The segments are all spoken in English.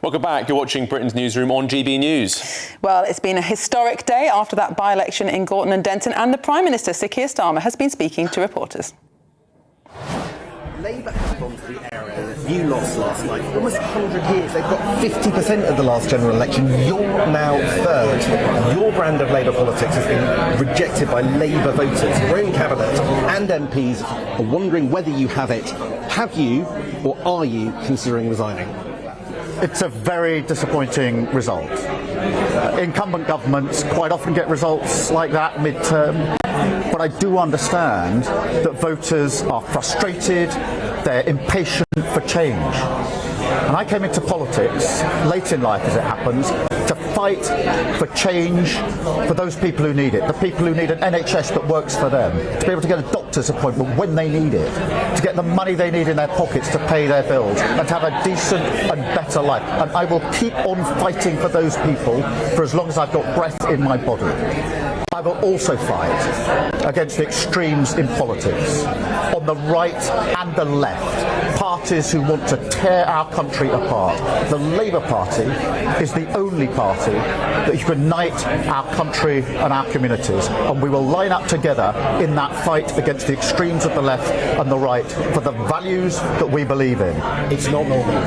Welcome back. You're watching Britain's Newsroom on GB News. Well, it's been a historic day after that by-election in Gorton and Denton, and the Prime Minister, Sir Keir Starmer, has been speaking to reporters. Labour has gone to the area that you lost last night for almost 100 years. They've got 50% of the last general election. You're now third. Your brand of Labour politics has been rejected by Labour voters. Your own cabinet and MPs are wondering whether you have it. Have you, or are you considering resigning? It's a very disappointing result. Incumbent governments quite often get results like that mid-term, but I do understand that voters are frustrated, they're impatient for change. And I came into politics, late in life as it happens, to fight for change for those people who need it, the people who need an NHS that works for them, to be able to get a doctor's appointment when they need it, to get the money they need in their pockets to pay their bills, and to have a decent and better life. And I will keep on fighting for those people for as long as I've got breath in my body. I will also fight against the extremes in politics, on the right and the left, parties who want to tear our country apart. The Labour Party is the only party that unite our country and our communities, and we will line up together in that fight against the extremes of the left and the right for the values that we believe in. It's not normal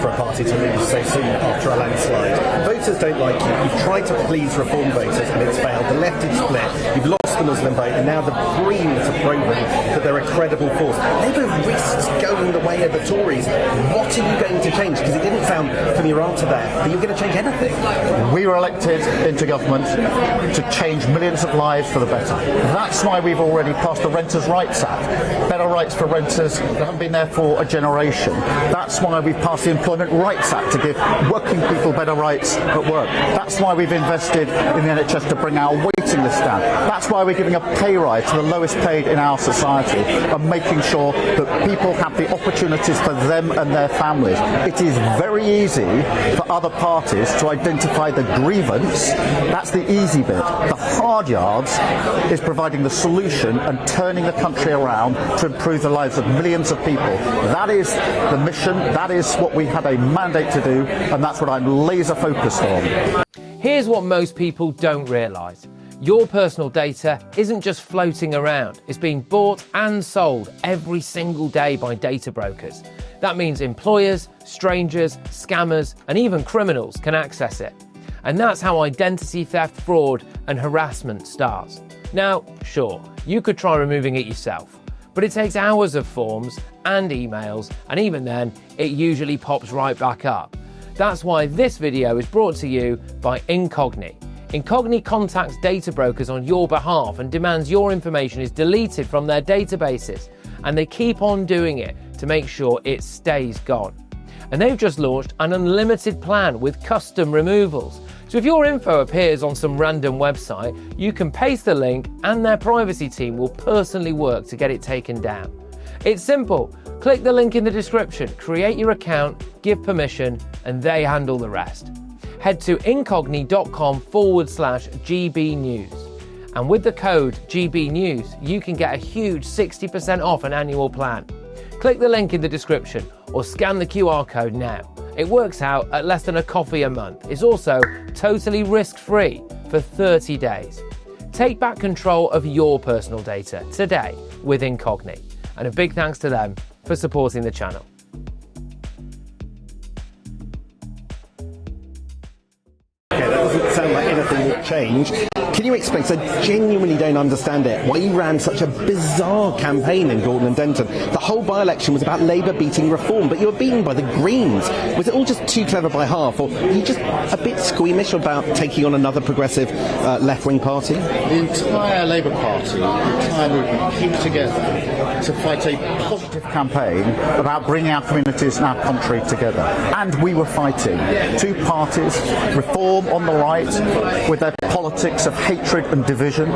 for a party to lose so soon after a landslide. Voters don't like you. You've tried to please reform voters and it's failed. The left is split. You've lost the Muslim vote, and now the Greens have proven that they're a credible force. Labour risks going the way of the Tories. What are you going to change? Because it didn't sound from your answer there that you're going to change anything. We were elected into government to change millions of lives for the better. That's why we've already passed the Renters' Rights Act. Better rights for renters that haven't been there for a generation. That's why we've passed the Employment Rights Act to give working people better rights at work. That's why we've invested in the NHS to bring our waiting list down. That's why we're giving a pay rise to the lowest paid in our society and making sure that people have the opportunities for them and their families. It is very easy for other parties to identify the grievance. That's the easy bit. The hard yards is providing the solution and turning the country around to improve the lives of millions of people. That is the mission, that is what we had a mandate to do, and that's what I'm laser focused on. Here's what most people don't realise. Your personal data isn't just floating around, it's being bought and sold every single day by data brokers. That means employers, strangers, scammers, and even criminals can access it. And that's how identity theft, fraud, and harassment starts. Now, sure, you could try removing it yourself, but it takes hours of forms and emails, and even then, it usually pops right back up. That's why this video is brought to you by Incogni. Incogni contacts data brokers on your behalf and demands your information is deleted from their databases, and they keep on doing it to make sure it stays gone. And they've just launched an unlimited plan with custom removals. So if your info appears on some random website, you can paste the link and their privacy team will personally work to get it taken down. It's simple. Click the link in the description, create your account, give permission, and they handle the rest. Head to incogni.com/GB News. And with the code GB News, you can get a huge 60% off an annual plan. Click the link in the description or scan the QR code now. It works out at less than a coffee a month. It's also totally risk-free for 30 days. Take back control of your personal data today with Incogni. And a big thanks to them for supporting the channel. Okay, that doesn't sound like anything will change. Can you explain, because I genuinely don't understand it, why you ran such a bizarre campaign in Gorton and Denton? The whole by-election was about Labour beating reform, but you were beaten by the Greens. Was it all just too clever by half, or were you just a bit squeamish about taking on another progressive left-wing party? The entire Labour Party, the entire movement came together to fight a positive campaign about bringing our communities and our country together. And we were fighting two parties, reform on the right with their politics of hatred and division.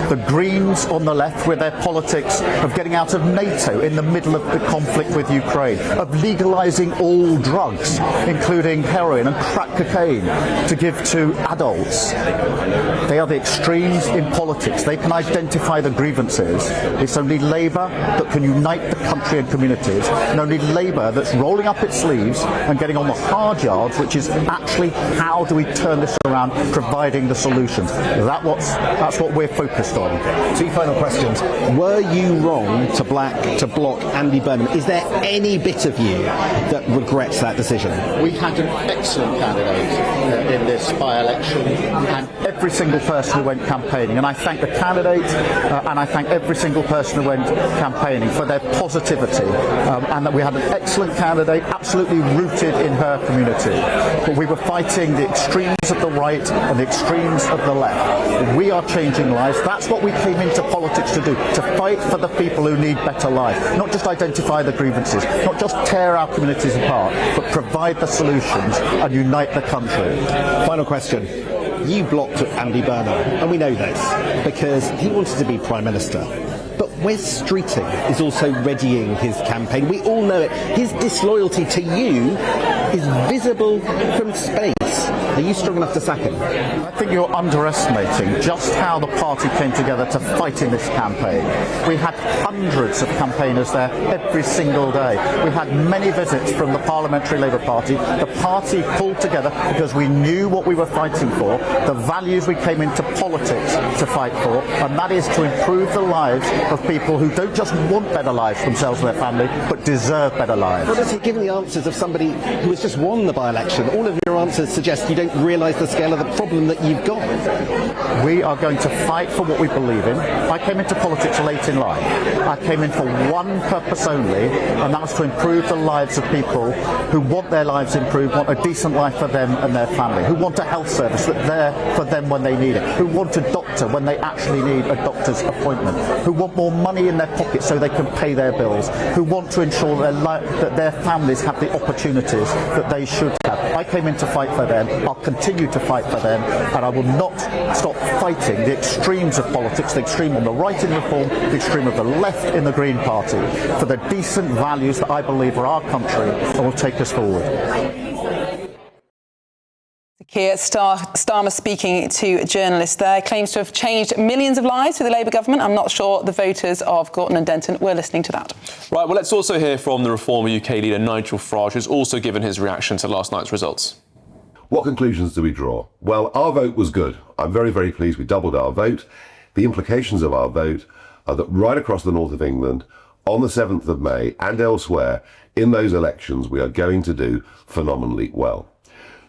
The Greens on the left with their politics of getting out of NATO in the middle of the conflict with Ukraine, of legalising all drugs, including heroin and crack cocaine, to give to adults. They are the extremes in politics. They can identify the grievances. It's only Labour that can unite the country and communities, and only Labour that's rolling up its sleeves and getting on the hard yards, which is actually how do we turn this around, providing the solutions. That's what we're focused on. Two final questions. Were you wrong to block Andy Burnham? Is there any bit of you that regrets that decision? We had an excellent candidate in this by-election, and every single person who went campaigning, and I thank the candidate and I thank every single person who went campaigning for their positivity, and that we had an excellent candidate, absolutely rooted in her community. But we were fighting the extremes of the right and the extremes of the left. We are changing lives. That's what we came into politics to do, to fight for the people who need better lives, not just identify the grievances, not just tear our communities apart, but provide the solutions and unite the country. Final question. You blocked Andy Burnham, and we know this, because he wanted to be Prime Minister. But Wes Streeting is also readying his campaign. We all know it. His disloyalty to you is visible from space. Are you strong enough to sack him? I think you're underestimating just how the party came together to fight in this campaign. We had hundreds of campaigners there every single day. We had many visits from the Parliamentary Labour Party. The party pulled together because we knew what we were fighting for, the values we came into politics to fight for, and that is to improve the lives of people who don't just want better lives for themselves and their family, but deserve better lives. What does he give the answers of somebody who has just won the by-election? All of your answers suggest you don't realise the scale of the problem that you've got. We are going to fight for what we believe in. I came into politics late in life. I came in for one purpose only, and that was to improve the lives of people who want their lives improved, want a decent life for them and their family, who want a health service that's there for them when they need it, who want a doctor when they actually need a doctor's appointment, who want more money in their pockets so they can pay their bills, who want to ensure that their families have the opportunities that they should have. I came in to fight for them. I'll continue to fight for them, and I will not stop fighting the extremes of politics, the extreme on the right in Reform, the extreme of the left in the Green Party, for the decent values that I believe are our country and will take us forward. Keir Starmer speaking to journalists there, claims to have changed millions of lives for the Labour government. I'm not sure the voters of Gorton and Denton were listening to that. Right, well, let's also hear from the Reform UK leader Nigel Farage, who's also given his reaction to last night's results. What conclusions do we draw? Well, our vote was good. I'm very, very pleased we doubled our vote. The implications of our vote are that right across the north of England, on the 7th of May and elsewhere, in those elections, we are going to do phenomenally well.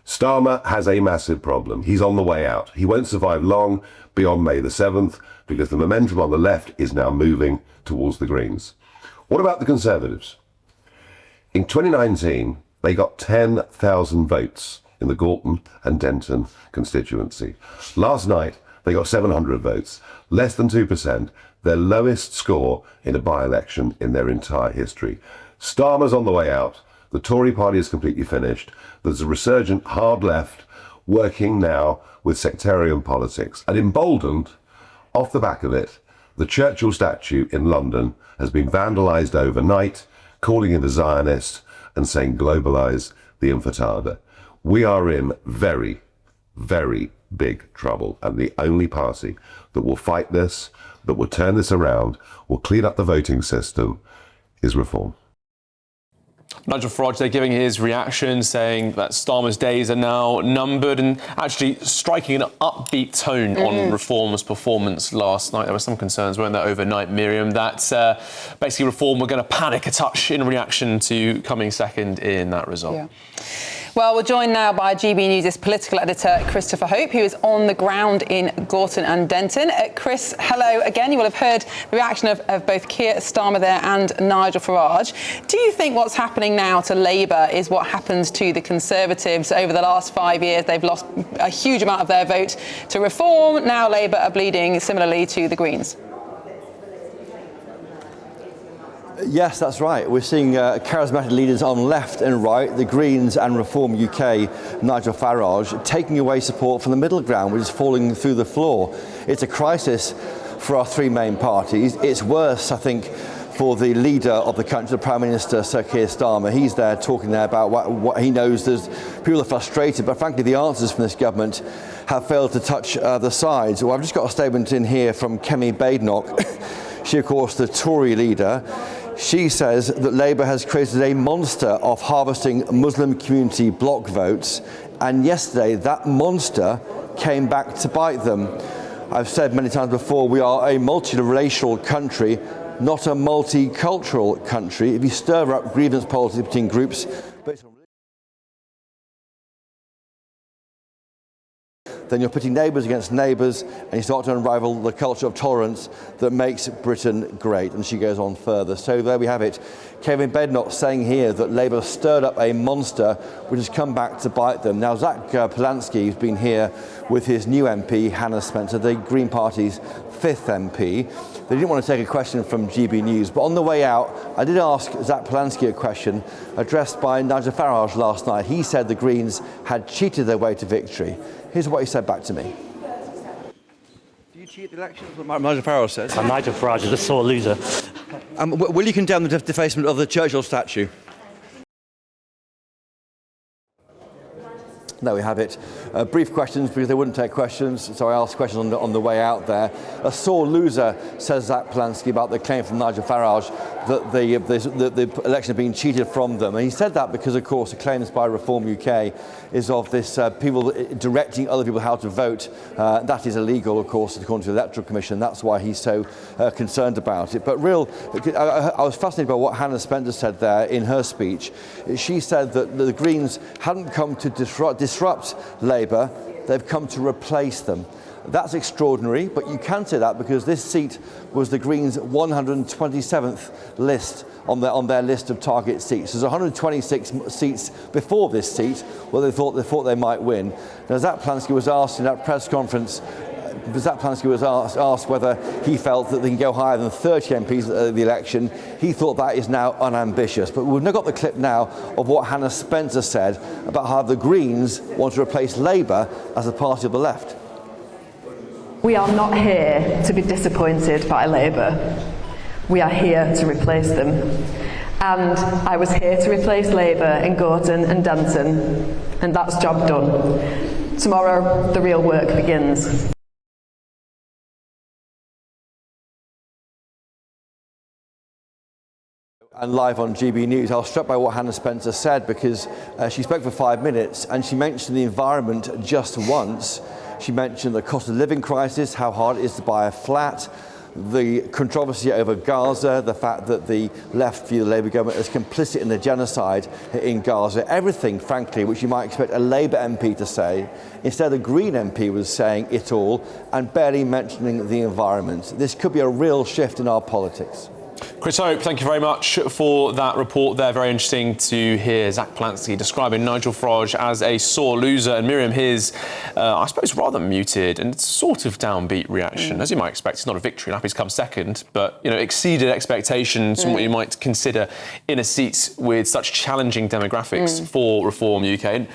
Starmer has a massive problem. He's on the way out. He won't survive long beyond May the 7th because the momentum on the left is now moving towards the Greens. What about the Conservatives? In 2019, they got 10,000 votes in the Gorton and Denton constituency. Last night, they got 700 votes, less than 2%, their lowest score in a by-election in their entire history. Starmer's on the way out. The Tory party is completely finished. There's a resurgent hard left working now with sectarian politics. And emboldened, off the back of it, the Churchill statue in London has been vandalised overnight, calling it a Zionist and saying globalise the intifada. We are in very, very big trouble. And the only party that will fight this, that will turn this around, will clean up the voting system, is Reform. Nigel Farage, they're giving his reaction, saying that Starmer's days are now numbered, and actually striking an upbeat tone on Reform's performance last night. There were some concerns, weren't there, overnight, Miriam, that basically Reform were going to panic a touch in reaction to coming second in that result. Yeah. Well, we're joined now by GB News' political editor, Christopher Hope, who is on the ground in Gorton and Denton. Chris, hello again. You will have heard the reaction of both Keir Starmer there and Nigel Farage. Do you think what's happening now to Labour is what happens to the Conservatives over the last 5 years? They've lost a huge amount of their vote to Reform. Now Labour are bleeding similarly to the Greens. Yes, that's right. We're seeing charismatic leaders on left and right, the Greens and Reform UK, Nigel Farage, taking away support from the middle ground, which is falling through the floor. It's a crisis for our three main parties. It's worse, I think, for the leader of the country, the Prime Minister, Sir Keir Starmer. He's there talking there about what he knows. There's people are frustrated, but frankly, the answers from this government have failed to touch the sides. Well, I've just got a statement in here from Kemi Badenoch. She, of course, the Tory leader. She says that Labour has created a monster of harvesting Muslim community bloc votes, and yesterday that monster came back to bite them. I've said many times before, we are a multiracial country, not a multicultural country. If you stir up grievance politics between groups based on then you're putting neighbours against neighbours, and you start to unravel the culture of tolerance that makes Britain great. And she goes on further. So there we have it. Kemi Badenoch saying here that Labour stirred up a monster which has come back to bite them. Now, Zach Polanski has been here with his new MP, Hannah Spencer, the Green Party's 5th MP. They didn't want to take a question from GB News, but on the way out, I did ask Zach Polanski a question addressed by Nigel Farage last night. He said the Greens had cheated their way to victory. Here's what he said back to me. Do you cheat the elections? What Nigel Farage says. And Nigel Farage is a sore loser. Will you condemn the defacement of the Churchill statue? There we have it. Brief questions because they wouldn't take questions, so I asked questions on the way out there. A sore loser, says Zach Polanski, about the claim from Nigel Farage that the election had been cheated from them. And he said that because, of course, the claims by Reform UK is of this people directing other people how to vote. That is illegal, of course, according to the Electoral Commission. That's why he's so concerned about it. But I was fascinated by what Hannah Spencer said there in her speech. She said that the Greens hadn't come to disrupt Labour, they've come to replace them. That's extraordinary, but you can say that because this seat was the Greens' 127th list on their list of target seats. There's 126 seats before this seat where they thought they might win. Now, Zach Polanski was asked in that press conference. Zach Polanski was asked whether he felt that they can go higher than 30 MPs at the election. He thought that is now unambitious. But we've now got the clip now of what Hannah Spencer said about how the Greens want to replace Labour as a party of the left. We are not here to be disappointed by Labour. We are here to replace them. And I was here to replace Labour in Gorton and Denton, and that's job done. Tomorrow, the real work begins. And live on GB News, I was struck by what Hannah Spencer said because she spoke for 5 minutes and she mentioned the environment just once. She mentioned the cost of living crisis, how hard it is to buy a flat, the controversy over Gaza, the fact that the left view the Labour government is complicit in the genocide in Gaza, everything, frankly, which you might expect a Labour MP to say. Instead, a Green MP was saying it all and barely mentioning the environment. This could be a real shift in our politics. Chris Hope, thank you very much for that report there. Very interesting to hear Zach Polanski describing Nigel Farage as a sore loser and Miriam his, I suppose, rather muted and sort of downbeat reaction. As you might expect, it's not a victory. Happy's come second, but exceeded expectations from what you might consider in a seat with such challenging demographics for Reform UK. And